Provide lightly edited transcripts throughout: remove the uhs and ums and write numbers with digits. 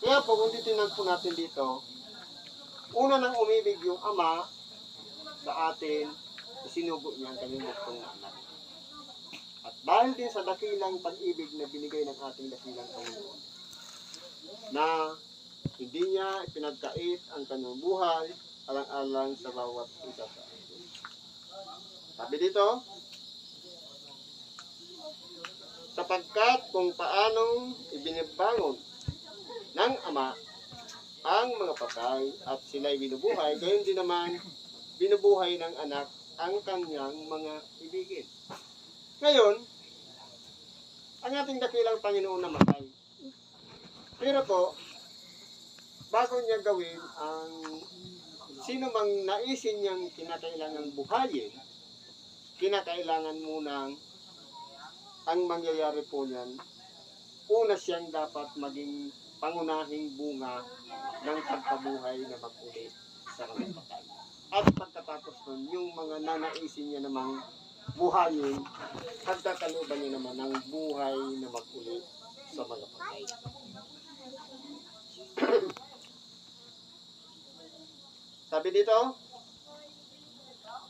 Kaya po, kung titignan po natin dito, una nang umibig yung Ama sa atin, isinugo niya ang kanyang buktong na anak. At dahil din sa dakilang pag-ibig na binigay ng ating dakilang Panginoon, na hindi niya ipinagkait ang kanyang buhay alang-alang sa bawat isa sa atin. Sabi dito, sapagkat kung paanong ibinibangon ng Ama ang mga patay at sila'y binubuhay, gayon din naman binubuhay ng anak ang kanyang mga ibigin. Ngayon, ang ating dakilang Panginoon namatay. Pero po, bago niya gawin ang sino mang naisin niyang kinakailangang buhayin, kinakailangan munang ang mangyayari po niyan, una siyang dapat maging pangunahing bunga ng pagkabuhay na mag-uli sa mga patay. At pagkatapos nun, yung mga nanaisin niya namang buhayin, pagkakalooban niya naman ng buhay na mag-uli sa mga patay. Sabi dito,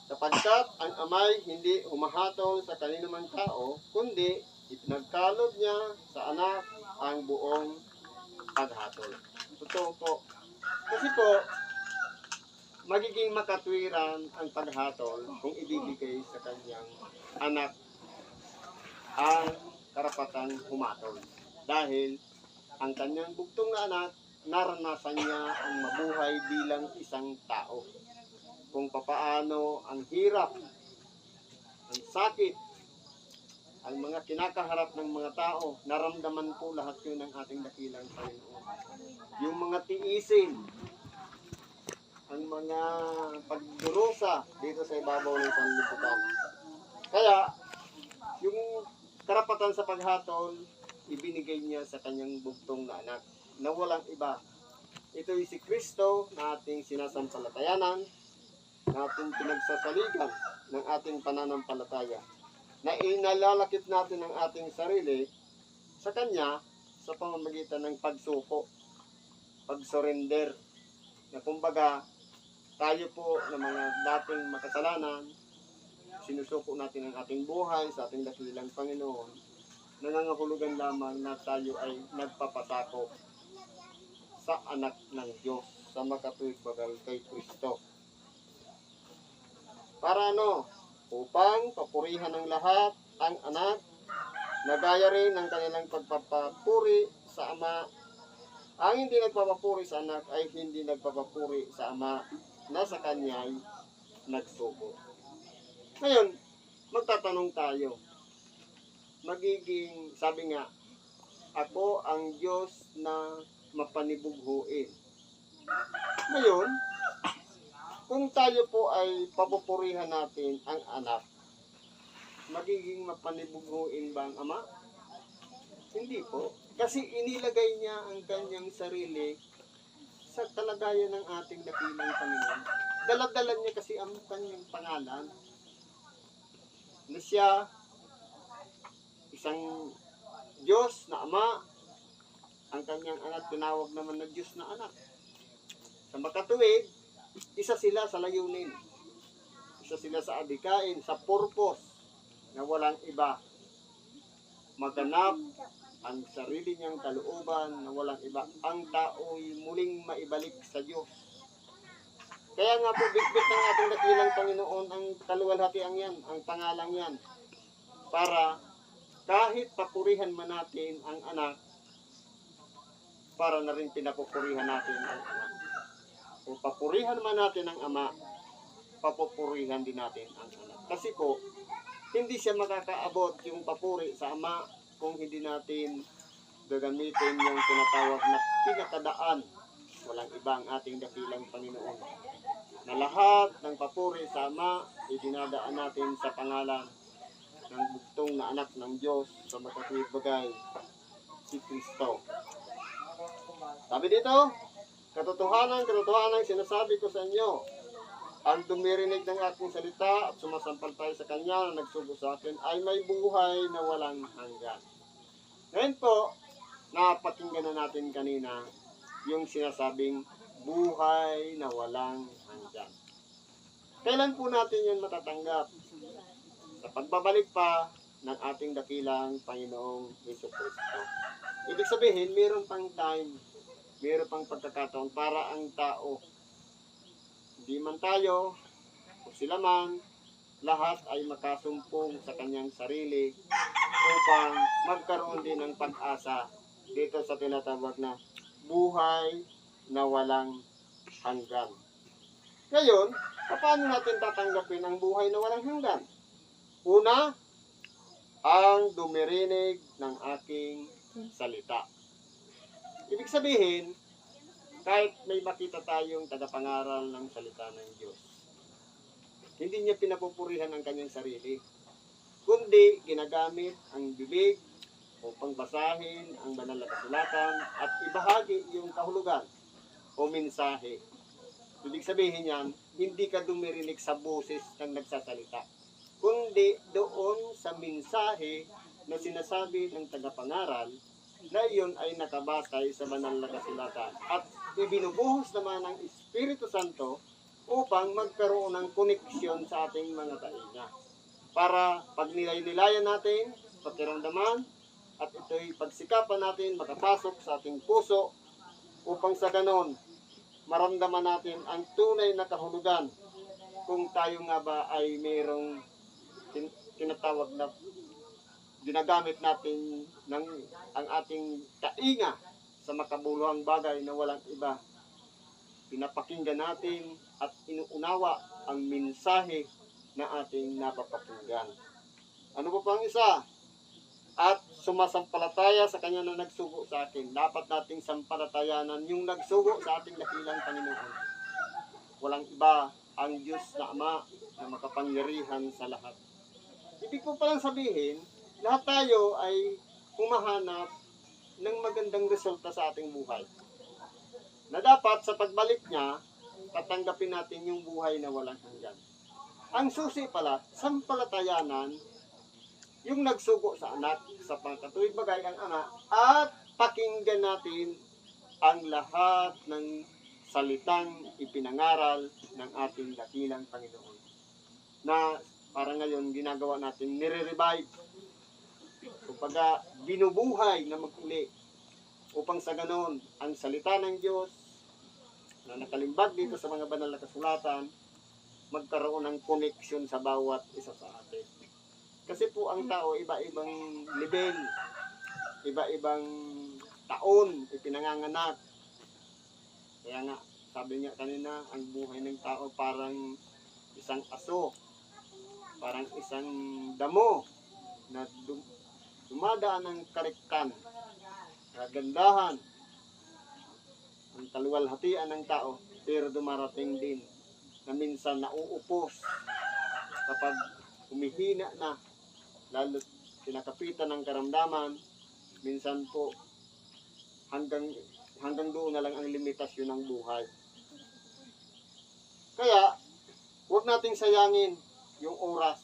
sapagkat ang Amay hindi humahatol sa kaninumang tao, kundi ipinagkaloob niya sa anak ang buong paghatol. Totoo po. Kasi po, magiging makatwiran ang paghatol kung ibibigay sa kanyang anak ang karapatang humatol. Dahil ang kanyang bugtong na anak, naranasan niya ang mabuhay bilang isang tao. Kung papaano ang hirap, ang sakit, ang mga kinakaharap ng mga tao, naramdaman po lahat yun ng ating dakilang Panginoon. Yung mga tiisin, ang mga pagdurusa dito sa ibabaw ng sanlibutan. Kaya, yung karapatan sa paghatol, ibinigay niya sa kanyang bugtong na anak na walang iba. Ito'y si Kristo na ating sinasampalatayanan, na ating pinagsasaligan ng ating pananampalataya, na inalalakip natin ang ating sarili sa Kanya sa pamamagitan ng pagsuko, pag-surrender, na kumbaga tayo po na mga dating makasalanan, sinusuko natin ang ating buhay sa ating dakilang Panginoon, nangangahulugan lamang na tayo ay nagpapasakop sa anak ng Diyos, sa makatuwid bagal kay Kristo. Para ano? Upang papurihan ng lahat ang anak, na gaya rin ng kanilang pagpapapuri sa Ama. Ang hindi nagpapapuri sa anak ay hindi nagpapapuri sa Ama na sa Kanya'y nagsuko. Ngayon, magtatanong tayo. Magiging, sabi nga, ako ang Diyos na mapanibughuin. Ngayon, kung tayo po ay papupurihan natin ang anak, magiging mapanibughuin ba ang Ama? Hindi po. Kasi inilagay niya ang kanyang sarili sa kalagayan ng ating dakilang Panginoon. Dala-dala niya kasi ang kanyang pangalan. Na siya, isang Diyos na Ama, ang kanyang anak tinawag naman na Diyos na anak. Sa makatuwid, isa sila sa layunin. Isa sila sa adikain, sa purpose, na walang iba. Maganap ang sarili niyang kalooban na walang iba. Ang tao'y muling maibalik sa Diyos. Kaya nga po, bitbit ng ating dakilang Panginoon ang kaluwalhatian yan, ang pangalang yan. Para kahit papurihan man natin ang anak, para na rin pinapupurihan natin ang anak. Kung papurihan man natin ang Ama, papupurihan din natin ang anak. Kasi po, hindi siya makakaabot yung papuri sa Ama kung hindi natin gagamitin yung tinatawag na pinakadaan. Walang iba ang ating dakilang Panginoon. Na lahat ng papuri sa Ama, idinadaan natin sa pangalan ng bugtong na anak ng Diyos sa makatuwid bagay, si Kristo. Sabi dito, katotohanan, sinasabi ko sa inyo, ang dumirinig ng aking salita at sumasampalataya sa Kanya na nagsugo sa akin ay may buhay na walang hanggan. Ngayon po, napakinggan na natin kanina yung sinasabing buhay na walang hanggan. Kailan po natin yan matatanggap? Sa pagbabalik pa ng ating dakilang Panginoong Jesucristo. Ibig sabihin, mayroon pang time, mayroon pang pagkakataon para ang tao, hindi man tayo, o sila man, lahat ay makasumpong sa kanyang sarili upang magkaroon din ng pag-asa dito sa tinatawag na buhay na walang hanggan. Ngayon, paano natin tatanggapin ang buhay na walang hanggan? Una, ang dumirinig ng aking salita. Ibig sabihin, kahit may makita tayong tagapangaral ng salita ng Diyos, hindi niya pinapupurihan ang kanyang sarili, kundi ginagamit ang bibig upang basahin ang banal na kasulatan at ibahagi yung kahulugan o mensahe. Ibig sabihin yan, hindi ka dumirinig sa boses ng nagsasalita, kundi doon sa mensahe na sinasabi ng tagapangaral na iyon ay nakabasay sa banal na kasulatan at ibinubuhos naman ng Espiritu Santo upang magkaroon ng koneksyon sa ating mga tainga. Para pag nilay-nilayan natin, pakiramdaman, at ito'y pagsikapan natin makapasok sa ating puso upang sa ganon maramdaman natin ang tunay na kahulugan kung tayo nga ba ay mayroong tinatawag na ginagamit natin ng ang ating tainga sa makabuluhang bagay na walang iba. Pinapakinggan natin at inuunawa ang mensahe na ating napapakinggan. Ano pa pang isa? At sumasampalataya sa kanya na nagsugo sa akin. Dapat nating sampalatayanan yung nagsugo sa ating dakilang Panginoon. Walang iba ang Diyos na Ama na makapangyarihan sa lahat. Ibig po palang sabihin, lahat tayo ay humahanap ng magandang resulta sa ating buhay. Na dapat sa pagbalik niya, tatanggapin natin yung buhay na walang hanggan. Ang susi pala, sampalatayanan yung nagsugo sa anak, sa pangkatuwid bagay ang ama, at pakinggan natin ang lahat ng salitang ipinangaral ng ating dakilang Panginoon. Na para ngayon ginagawa natin, nire-revive. Kumbaga, binubuhay na mag-uli. Upang sa ganon, ang salita ng Diyos na nakalimbag dito sa mga banal na kasulatan, magkaroon ng koneksyon sa bawat isa sa atin. Kasi po ang tao, iba-ibang level, iba-ibang taon, ipinanganganak. Kaya nga, sabi niya kanina, ang buhay ng tao parang isang aso, parang isang damo na dumadaan ng kariktan, kagandahan, ang kaluwalhatian ng tao, pero dumarating din na minsan nauupos kapag humihina na, lalo pinakapitan ng karamdaman, minsan po hanggang doon na lang ang limitasyon ng buhay. Kaya, huwag nating sayangin yung oras.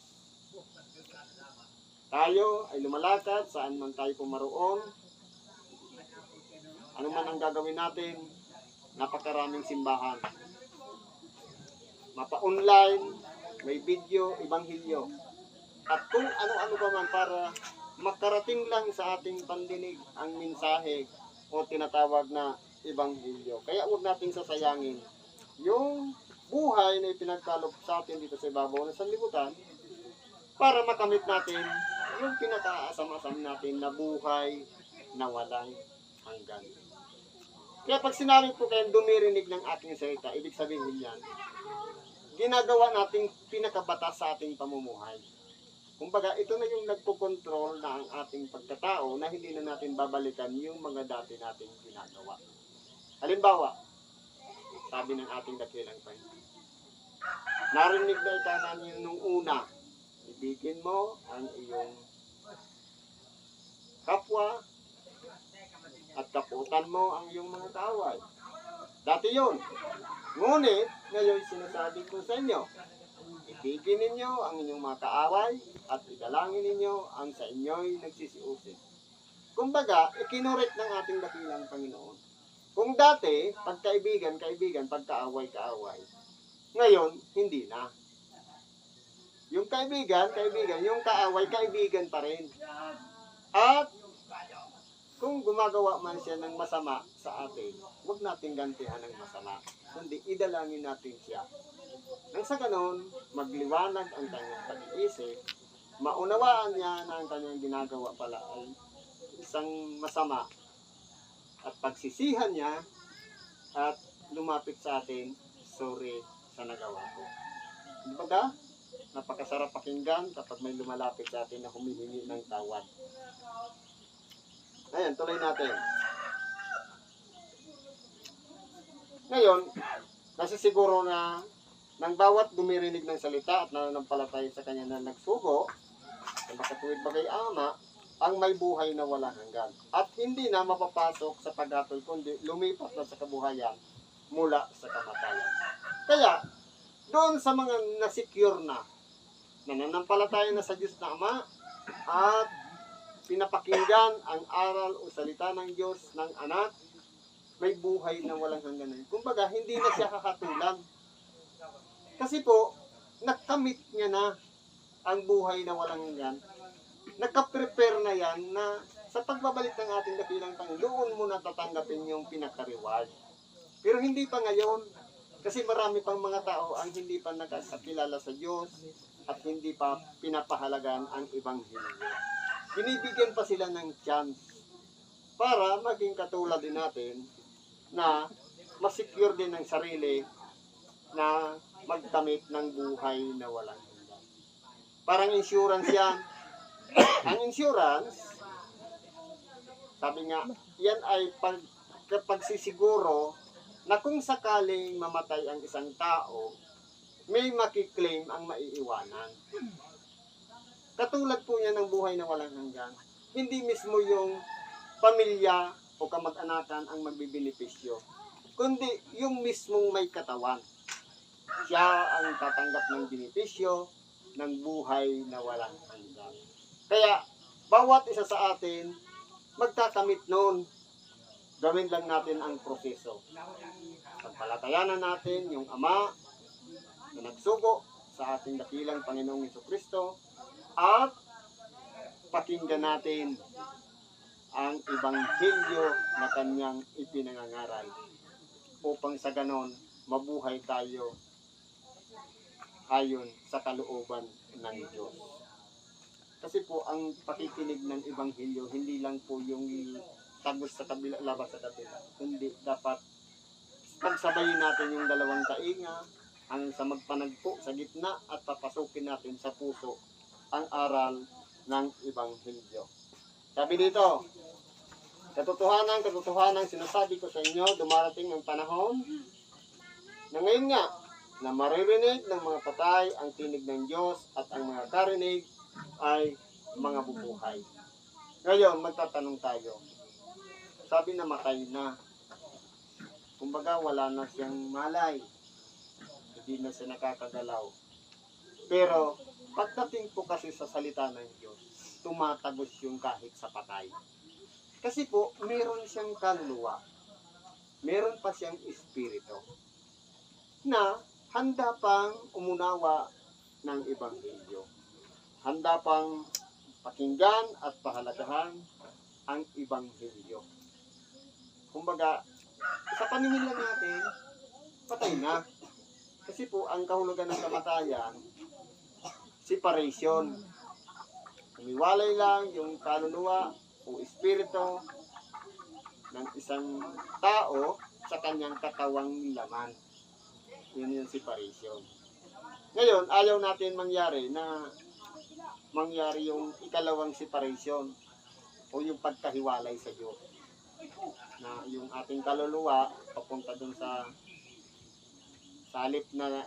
Tayo ay lumalakad saan man tayo pumaroon. Ano man ang gagawin natin, napakaraming simbahan. Mapa-online, may video, ibanghilyo. At kung ano-ano pa man para makarating lang sa ating pandinig ang mensahe o tinatawag na ibanghilyo. Kaya huwag nating sasayangin yung buhay na ipinagkaloob sa atin dito sa ibabaw ng sanlibutan para makamit natin yung pinakaasam-asam natin na buhay na walang hanggan. Kaya pag sinabi po kayong dumirinig ng ating salita, ibig sabihin yan, ginagawa nating pinakabatas sa ating pamumuhay. Kumbaga, ito na yung nagpo-control na ang ating pagkatao na hindi na natin babalikan yung mga dati nating ginagawa. Halimbawa, sabi ng ating dakilang Panginoon, narinig na itanan yun nung una, ibigin mo ang iyong kapwa at kaputan mo ang iyong mga kaaway. Dati yun. Ngunit, ngayon sinasabi ko sa inyo, ibigin ninyo ang inyong mga kaaway at idalangin ninyo ang sa inyo'y nagsisiusin. Kumbaga, ikinurit ng ating dakilang Panginoon Kung dati, pagkaibigan, kaibigan, pagkaaway, kaaway. Ngayon, hindi na. Yung kaibigan, kaibigan, yung kaaway, kaibigan pa rin. At kung gumagawa man siya ng masama sa atin, huwag natin gantihan ng masama. Kundi idalangin natin siya. Nang sa ganon, magliwanag ang kanyang pag-iisip, maunawaan niya na ang kanyang ginagawa pala ay isang masama at pagsisihan niya at lumapit sa atin, sorry sa nagawa ko. Di ba ka? Napakasarap pakinggan kapag may lumalapit sa atin na humihingi ng tawad. Ayan, tuloy natin. Ngayon, nasisiguro na ng bawat dumirinig ng salita at nananampalataya sa kanya na nagsugo, na makatuwid bagay Ama, ang may buhay na walang hanggan. At hindi na mapapasok sa paghatol, kundi lumipat na sa kabuhayan mula sa kamatayan. Kaya, doon sa mga nasecure na, nananampalataya na sa Diyos na Ama, at pinapakinggan ang aral o salita ng Diyos ng anak, may buhay na walang hanggan. Kumbaga, hindi na siya kakatulan. Kasi po, nakamit niya na ang buhay na walang hanggan. Nakaprepare na yan na sa pagbabalik ng ating dakilang Panginoon mo na tatanggapin yung pinaka-reward. Pero hindi pa ngayon. Kasi marami pang mga tao ang hindi pa nakakilala sa Diyos at hindi pa pinapahalagan ang Ebanghelyo. Binibigyan pa sila ng chance para maging katulad din natin na masecure din ang sarili na magtamit ng buhay na walang hanggan. Parang insurance yan. Ang insurance, sabi nga, yan ay pagsisiguro na kung sakaling mamatay ang isang tao, may makiklaim ang maiiwanan. Katulad po yan ng buhay na walang hanggan. Hindi mismo yung pamilya o kamag-anakan ang magbibenepisyo, kundi yung mismong may katawan. Siya ang tatanggap ng benepisyo ng buhay na walang hanggan. Kaya, bawat isa sa atin, magtatamit noon. Gawin lang natin ang proseso. Pagpalatayanan natin yung Ama na nagsugo sa ating dakilang Panginoong Jesucristo at pakinggan natin ang Ebanghelyo na kanyang ipinangangaral upang sa ganon mabuhay tayo ayon sa kalooban ng Diyos. Kasi po ang pakikinig ng Ebanghelyo hindi lang po yung tagos sa kabila, labas sa kabila. Hindi, dapat pagsabayin natin yung dalawang tainga hanggang sa magpanagpo sa gitna at papasukin natin sa puso ang aral ng Ebanghelyo. Sabi dito, katotohanan sinasabi ko sa inyo, dumarating ang panahon na ngayon nga, na maririnig ng mga patay ang tinig ng Diyos at ang mga karinig ay mga bubuhay. Ngayon, magtatanong tayo. Sabi na matay na. Kumbaga, wala na siyang malay. Hindi na siya nakakagalaw. Pero, pagdating po kasi sa salita ng Diyos, tumatagos yung kahit sa patay. Kasi po, meron siyang kaluluwa. Meron pa siyang espiritu na handa pang umunawa ng Ebanghelyo. Handa pang pakinggan at pahalagahan ang Ebanghelyo. Kumbaga, sa paningin lang natin, patay na. Kasi po, ang kahulugan ng kamatayan, separation. Umiwalay lang yung kaluluwa o espiritu ng isang tao sa kanyang katawang laman. Yun yung separation. Ngayon, ayaw natin mangyari yung ikalawang separation o yung pagkahiwalay sa Diyos. Na yung ating kaluluwa papunta dun sa halip na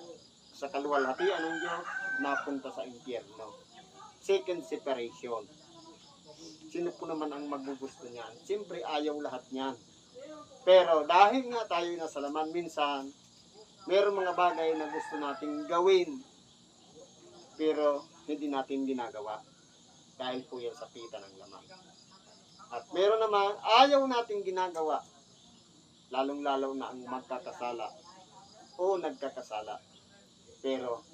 sa kaluwalhatian ng Diyos, napunta sa impyerno. Second separation. Sino po naman ang magugusto niyan? Siyempre ayaw lahat niyan. Pero dahil nga tayo nasa laman, minsan meron mga bagay na gusto nating gawin pero hindi natin ginagawa dahil po yan sa pita ng laman. At meron naman ayaw nating ginagawa lalong-lalo na ang magkakasala o nagkakasala. Pero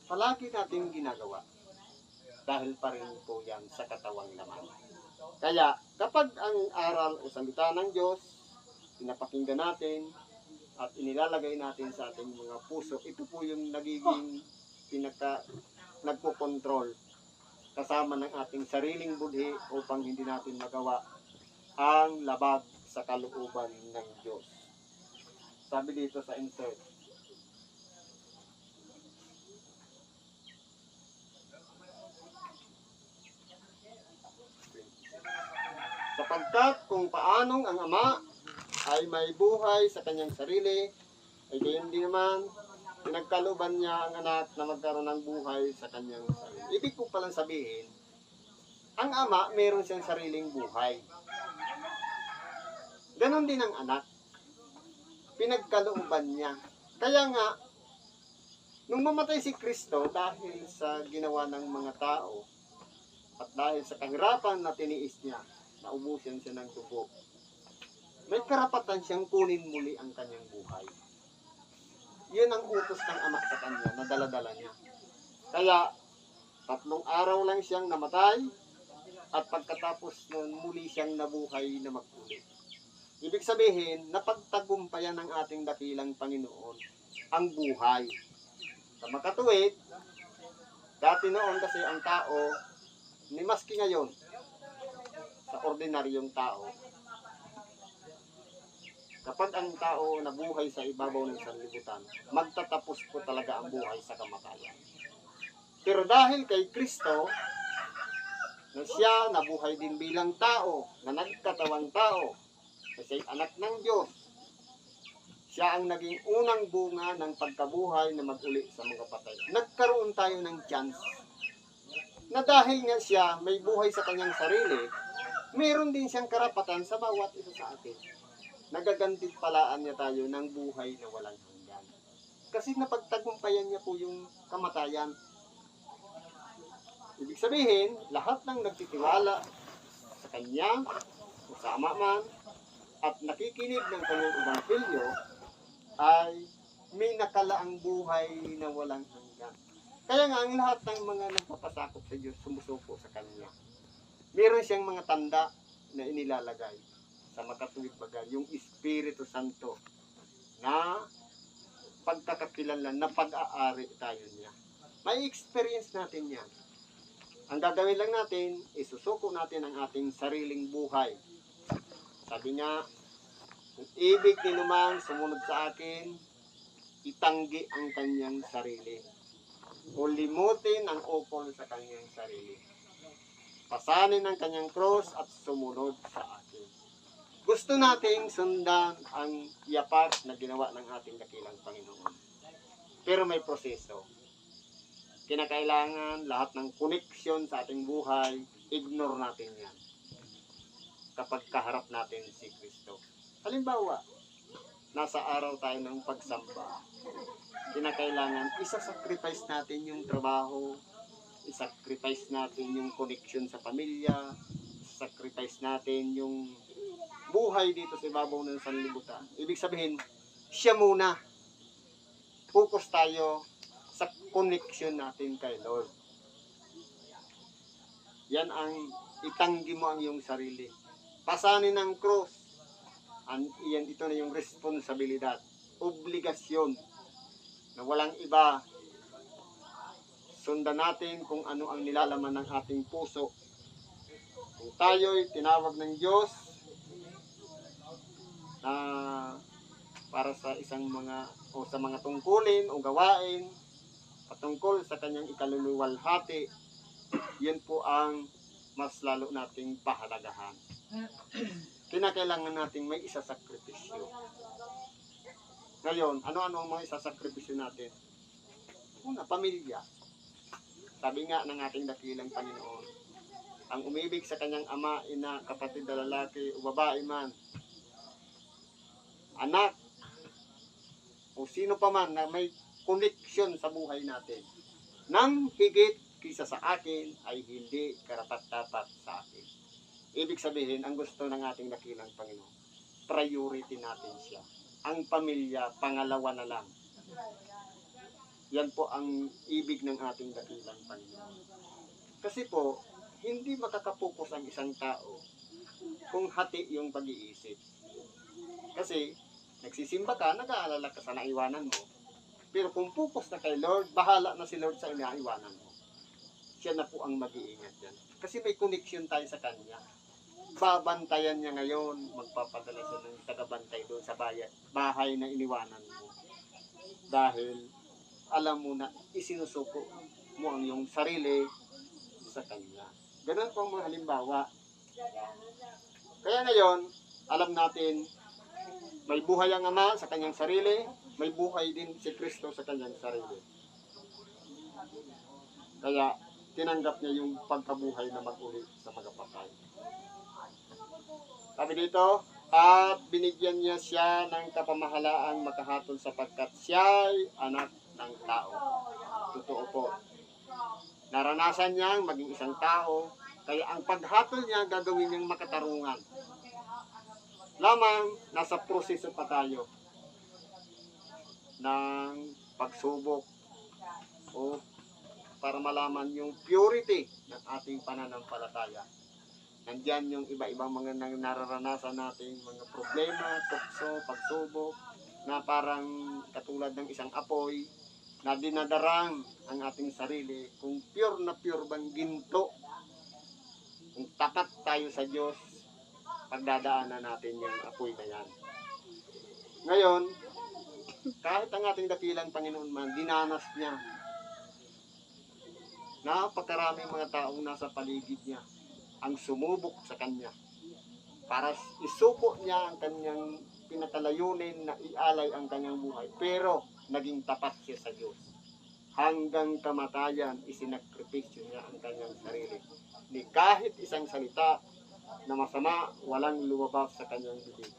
palagi natin ginagawa dahil pa rin po yan sa katawang laman. Kaya kapag ang aral o salita ng Diyos, pinapakinggan natin at inilalagay natin sa ating mga puso, ito po yung nagiging nagpo-control kasama ng ating sariling budhi upang hindi natin magawa ang labag sa kalooban ng Diyos. Sabi dito sa insert, sapagkat kung paanong ang Ama ay may buhay sa kanyang sarili, ay gayon din naman pinagkalooban niya ang anak na magkaroon ng buhay sa kanyang sarili. Ibig po palang sabihin, ang Ama meron siyang sariling buhay. Ganon din ang anak. Pinagkalooban niya. Kaya nga, nung mamatay si Kristo dahil sa ginawa ng mga tao at dahil sa kahirapan na tiniis niya, naubusan siya ng dugo, may karapatan siyang kunin muli ang kanyang buhay. Yun ang utos ng Ama sa kanya na dala-dala niya. Kaya 3 araw lang siyang namatay at pagkatapos nun muli siyang nabuhay na maguli. Ibig sabihin, napagtagumpayan ng ating dakilang Panginoon ang buhay. Sa makatuwid, dati noon kasi ang tao, ni maski ngayon, sa ordinaryong tao, kapag ang tao nabuhay sa ibabaw ng sanlibutan, magtatapos po talaga ang buhay sa kamatayan. Pero dahil kay Kristo, na siya nabuhay din bilang tao, na nagkatawang tao, kasi anak ng Diyos, siya ang naging unang bunga ng pagkabuhay na mag-uli sa mga patay. Nagkaroon tayo ng chance na dahil nga siya may buhay sa kanyang sarili, meron din siyang karapatan sa bawat isa sa atin. Nagagantimpalaan niya tayo ng buhay na walang hanggan. Kasi napagtagumpayan niya po yung kamatayan. Ibig sabihin, lahat ng nagtitiwala sa kanya, o sa Ama man, at nakikinig ng kanyang ebanghelyo, ay may nakalaang buhay na walang hanggan. Kaya nga, ang lahat ng mga nagpapasakop sa Diyos, sumusuko sa Kanya. Meron siyang mga tanda na inilalagay sa makatuwid baga, yung Espiritu Santo, na pagkakakilanlan, na pag-aari tayo niya. May experience natin yan. Ang gagawin lang natin, isusuko natin ang ating sariling buhay. Sabi niya, kung ibig ni naman sumunod sa akin, itanggi ang kanyang sarili. O limutin ang ukol sa kanyang sarili. Pasanin ang kanyang cross at sumunod sa akin. Gusto nating sundan ang yapak na ginawa ng ating dakilang Panginoon. Pero may proseso. Kinakailangan lahat ng koneksyon sa ating buhay, ignore natin yan. Kapag kaharap natin si Kristo. Halimbawa, nasa araw tayo ng pagsamba. Kinakailangan isa-sacrifice natin yung trabaho, isa-sacrifice natin yung connection sa pamilya, isa-sacrifice natin yung buhay dito sa ibabaw ng sanlibutan. Ibig sabihin, siya muna. Focus tayo sa connection natin kay Lord. Yan ang itanggi mo ang iyong sarili. Pasanin ng cross. Ito na yung responsibilidad, obligasyon na walang iba. Sundan natin kung ano ang nilalaman ng ating puso. Kung tayo'y tinawag ng Diyos na para sa isang sa mga tungkulin o gawain patungkol sa kanyang ikaluluwalhati, yun po ang mas lalo nating pahalagahan. Kinakailangan nating may isasakripisyo. Ngayon, ano-ano ang mga isasakripisyo natin? Una, pamilya. Sabi nga ng ating dakilang Panginoon, ang umibig sa kanyang ama, ina, kapatid na lalaki o babae man, anak, o sino pa man na may koneksyon sa buhay natin, nang higit kaysa sa akin ay hindi karapat-dapat sa akin. Ibig sabihin, ang gusto ng ating dakilang Panginoon, priority natin siya. Ang pamilya, pangalawa na lang. Yan po ang ibig ng ating dakilang Panginoon. Kasi po, hindi makakapokus ang isang tao kung hati yung pag-iisip. Kasi, nagsisimba ka, nag-aalala ka sa naiwanan mo. Pero kung focus na kay Lord, bahala na si Lord sa naiwanan mo. Siya na po ang mag-iingat yan. Kasi may connection tayo sa Kanya. Babantayan niya ngayon, magpapadala siya ng tagabantay doon sa bahay na iniwanan mo. Dahil, alam mo na, isinusuko mo ang iyong sarili sa Kanya. Ganun po ang mga halimbawa. Kaya ngayon, alam natin, may buhay ang Ama sa Kanyang sarili, may buhay din si Kristo sa Kanyang sarili. Kaya, tinanggap niya yung pagkabuhay na mag-uli sa mga patay. Sabi dito, at binigyan niya siya ng kapamahalaang makahatol sapagkat siya'y anak ng tao. Totoo po. Naranasan niyang maging isang tao, kaya ang paghatol niya gagawin niyang makatarungan. Lamang, nasa proseso pa tayo ng pagsubok o para malaman yung purity ng ating pananampalataya. Nandyan yung iba-ibang mga nararanasan natin, mga problema, tukso, pagsubok, na parang katulad ng isang apoy na dinadarang ang ating sarili. Kung pure na pure bang ginto, kung tapat tayo sa Diyos, pagdadaanan natin yung apoy na yan. Ngayon, kahit ang ating dakilang Panginoon man, dinanas niya. Napakaraming mga taong nasa paligid niya ang sumubok sa Kanya para isuko niya ang Kanyang pinakalayunin na ialay ang Kanyang buhay. Pero naging tapat siya sa Diyos. Hanggang kamatayan, isinakripisyo niya ang Kanyang sarili. Ni kahit isang salita na masama, walang lumabas sa Kanyang bibig.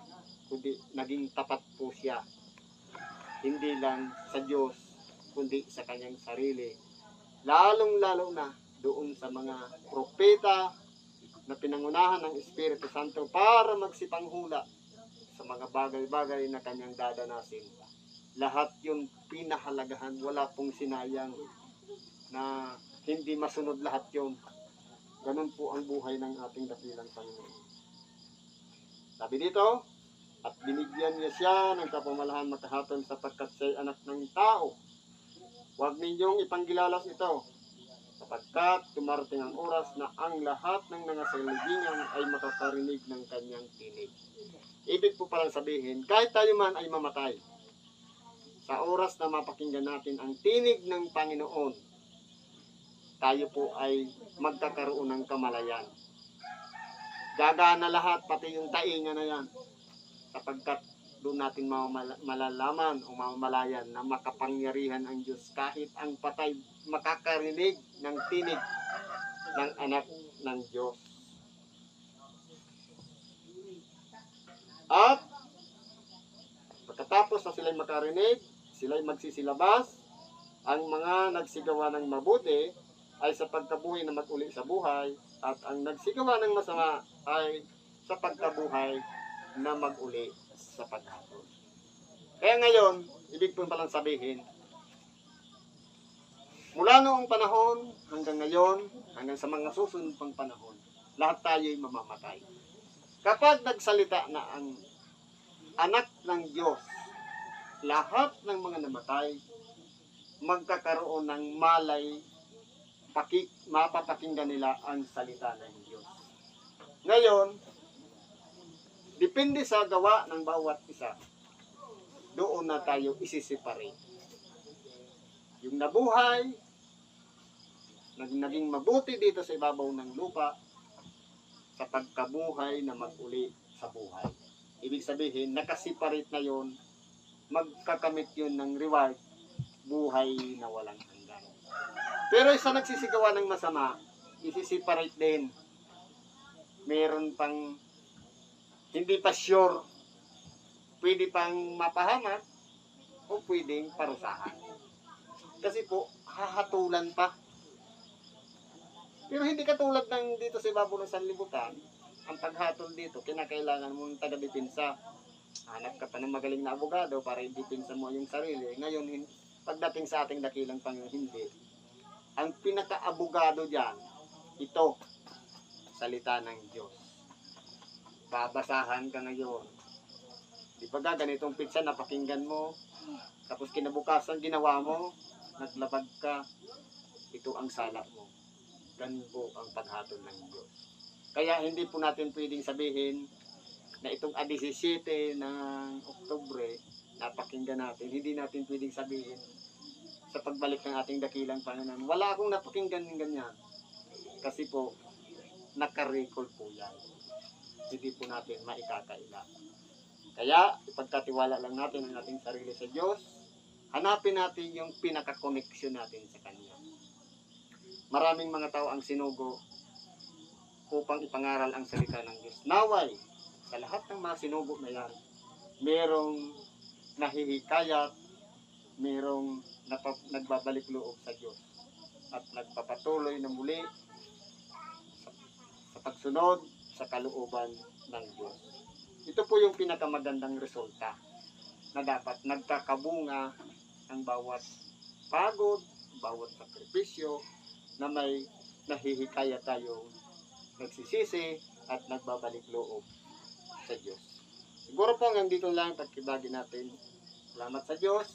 Kundi naging tapat po siya. Hindi lang sa Diyos, kundi sa Kanyang sarili. Lalong-lalo na doon sa mga propeta na pinangunahan ng Espiritu Santo para magsipanghula sa mga bagay-bagay na Kanyang dadanasin. Lahat yun pinahalagahan, wala pong sinayang na hindi masunod lahat yun. Ganun po ang buhay ng ating dakilang Panginoon. Sabi dito, at binigyan niya siya ng kapamalahan makahatol sapagkat siya'y anak ng tao. Huwag ninyong ipanggilalas ito, sapagkat dumarating ang oras na ang lahat ng nangasalibingan ay makakarinig ng Kanyang tinig. Ibig po palang sabihin, kahit tayo man ay mamatay, sa oras na mapakinggan natin ang tinig ng Panginoon, tayo po ay magkakaroon ng kamalayan. Gagana lahat, pati yung tainga na yan, sapagkat doon natin malalaman o mamalayan na makapangyarihan ang Diyos. Kahit ang patay makakarinig ng tinig ng anak ng Diyos. At pagkatapos na sila'y makarinig, sila'y magsisilabas. Ang mga nagsigawa ng mabuti ay sa pagkabuhay na mag-uli sa buhay, at ang nagsigawa ng masama ay sa pagkabuhay na mag-uli sa paghatol. Kaya ngayon, ibig po palang sabihin, mula noong panahon hanggang ngayon, hanggang sa mga susunod pang panahon, lahat tayo ay mamamatay. Kapag nagsalita na ang anak ng Diyos, lahat ng mga namatay, magkakaroon ng malay, mapapakinggan nila ang salita ng Diyos. Ngayon, depende sa gawa ng bawat isa, doon na tayo isiseparate. Yung nabuhay, naging mabuti dito sa ibabaw ng lupa, sa pagkabuhay na mag-uli sa buhay. Ibig sabihin, nakasiparate na yon, magkakamit yun ng reward, buhay na walang hanggan. Pero isa nagsisigawa ng masama, isiseparate din. Meron pang hindi pa sure, pwede pang mapahamak o pwedeng parusahan. Kasi po, hahatulan pa. Pero hindi katulad ng dito sa ibabaw ng sanlibutan, ang paghatol dito, kinakailangan mong taga-depensa. Hanap ka pa ng magaling na abogado para i-defensa mo yung sarili. Ngayon, pagdating sa ating dakilang Panginoon, hindi. Ang pinaka-abogado dyan, ito, salita ng Diyos. Babasahan ka ngayon. Di ba ganitong pizza napakinggan mo, tapos kinabukasan ginawa mo, naglabag ka, ito ang sala mo. Ganun po ang paghatol ng Diyos. Kaya hindi po natin pwedeng sabihin na itong 17 ng Oktubre, napakinggan natin, hindi natin pwedeng sabihin sa pagbalik ng ating dakilang Panginoon, wala akong napakinggan ng ganyan. Kasi po, nakarecall po yan. Hindi po natin maikakaila. Kaya, ipagkatiwala lang natin ang ating sarili sa Diyos. Hanapin natin yung pinaka-connection natin sa Kanya. Maraming mga tao ang sinugo upang ipangaral ang salita ng Diyos. Naway, sa lahat ng mga sinugo na yan, merong nahihikayat, merong nagbabalik loob sa Diyos at nagpapatuloy na muli sa pagsunod sa kalooban ng Diyos. Ito po yung pinakamagandang resulta na dapat nagkakabunga ang bawat pagod, bawat sakripisyo na may nahihikaya tayong nagsisisi at nagbabalik loob sa Diyos. Siguro po hanggang dito lang pagkibagi natin. Salamat sa Diyos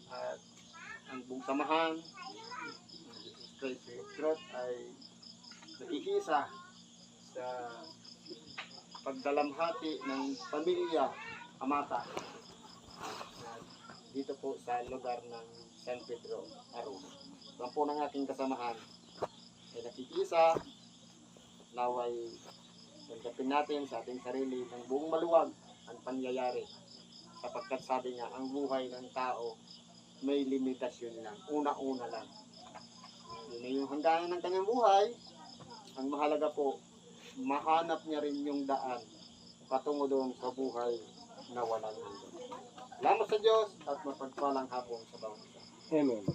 at ang buong samahan ng Jesus Christ Truth ay nakikisa sa pagdalamhati ng pamilya Amata dito po sa lugar ng San Pedro, Arun. Ang po ng aking kasamahan ay nakikisa, naway tanggapin natin sa ating sarili ng buong maluwag ang pangyayari, sapagkat sabi nga, ang buhay ng tao may limitasyon lang, una-una lang. Yun na yung hangganan ng kanyang buhay. Ang mahalaga po, mahanap niya rin yung daan patungo doon sa buhay na walang hanggan. Salamat sa Diyos at mapagpalang hapon sa bawat isa. Amen.